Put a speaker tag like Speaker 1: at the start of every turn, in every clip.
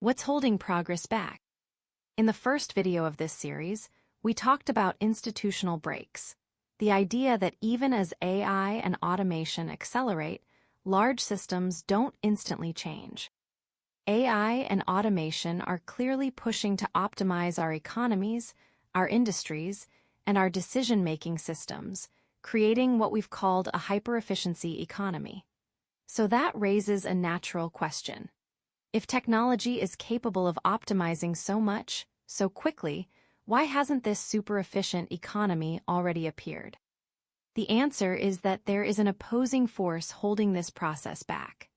Speaker 1: What's holding progress back? In the first video of this series, we talked about institutional breaks, the idea that even as AI and automation accelerate, large systems don't instantly change. AI and automation are clearly pushing to optimize our economies, our industries, and our decision-making systems, creating what we've called a hyper-efficiency economy. So that raises a natural question. If technology is capable of optimizing so much, so quickly, why hasn't this super-efficient economy already appeared? The answer is that there is an opposing force holding this process back.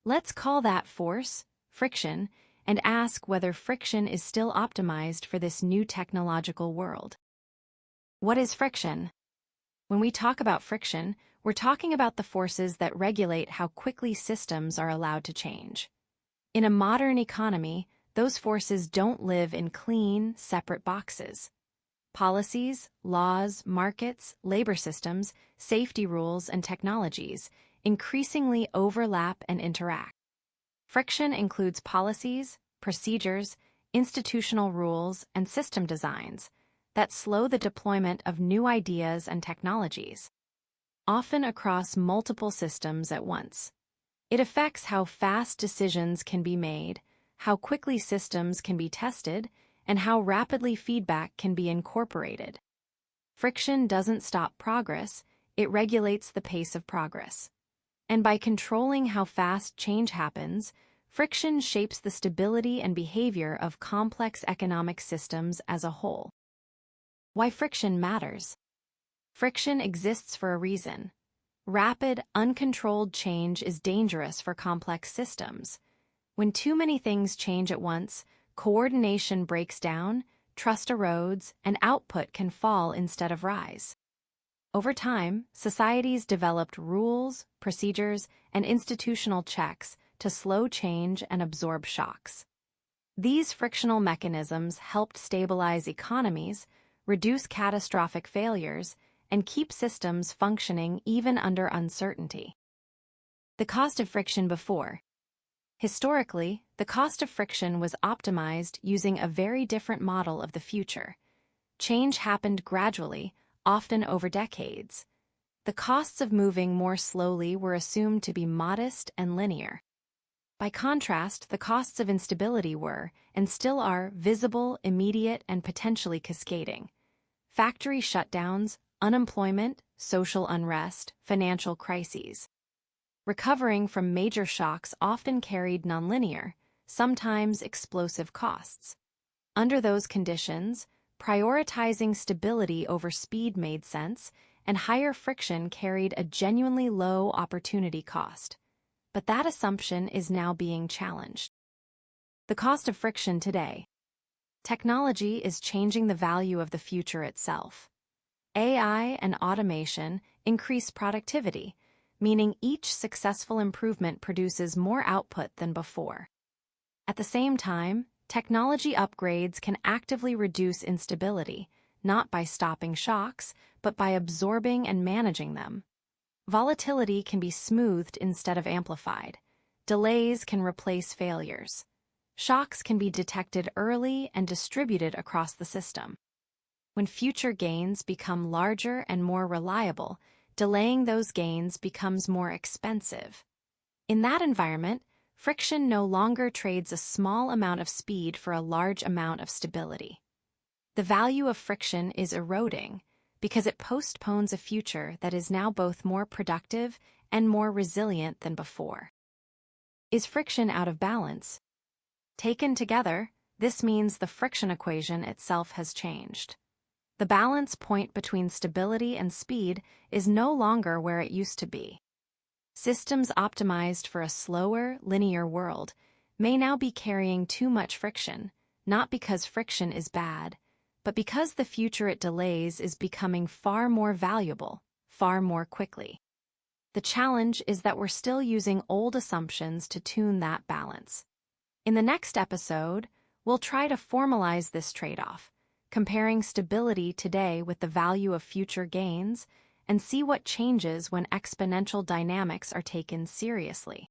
Speaker 1: Let's call that force friction, and ask whether friction is still optimized for this new technological world. What is friction? When we talk about friction, we're talking about the forces that regulate how quickly systems are allowed to change. In a modern economy, those forces don't live in clean, separate boxes. Policies, laws, markets, labor systems, safety rules, and technologies increasingly overlap and interact. Friction includes policies, procedures, institutional rules, and system designs that slow the deployment of new ideas and technologies, often across multiple systems at once. It affects how fast decisions can be made, how quickly systems can be tested, and how rapidly feedback can be incorporated. Friction doesn't stop progress, it regulates the pace of progress. And by controlling how fast change happens, friction shapes the stability and behavior of complex economic systems as a whole. Why friction matters? Friction exists for a reason. Rapid, uncontrolled change is dangerous for complex systems. When too many things change at once, coordination breaks down, trust erodes, and output can fall instead of rise. Over time, societies developed rules, procedures, and institutional checks to slow change and absorb shocks. These frictional mechanisms helped stabilize economies, reduce catastrophic failures, and keep systems functioning even under uncertainty. The cost of friction before. Historically, the cost of friction was optimized using a very different model of the future. Change happened gradually, often over decades. The costs of moving more slowly were assumed to be modest and linear. By contrast, the costs of instability were, and still are, visible, immediate, and potentially cascading. Factory shutdowns, unemployment, social unrest, financial crises. Recovering from major shocks often carried nonlinear, sometimes explosive costs. Under those conditions, prioritizing stability over speed made sense, and higher friction carried a genuinely low opportunity cost. But that assumption is now being challenged. The cost of friction today. Technology is changing the value of the future itself. AI and automation increase productivity, meaning each successful improvement produces more output than before. At the same time, technology upgrades can actively reduce instability, not by stopping shocks, but by absorbing and managing them. Volatility can be smoothed instead of amplified. Delays can replace failures. Shocks can be detected early and distributed across the system. When future gains become larger and more reliable, delaying those gains becomes more expensive. In that environment, friction no longer trades a small amount of speed for a large amount of stability. The value of friction is eroding because it postpones a future that is now both more productive and more resilient than before. Is friction out of balance? Taken together, this means the friction equation itself has changed. The balance point between stability and speed is no longer where it used to be. Systems optimized for a slower, linear world may now be carrying too much friction, not because friction is bad, but because the future it delays is becoming far more valuable, far more quickly. The challenge is that we're still using old assumptions to tune that balance. In the next episode, we'll try to formalize this trade-off, comparing stability today with the value of future gains, and see what changes when exponential dynamics are taken seriously.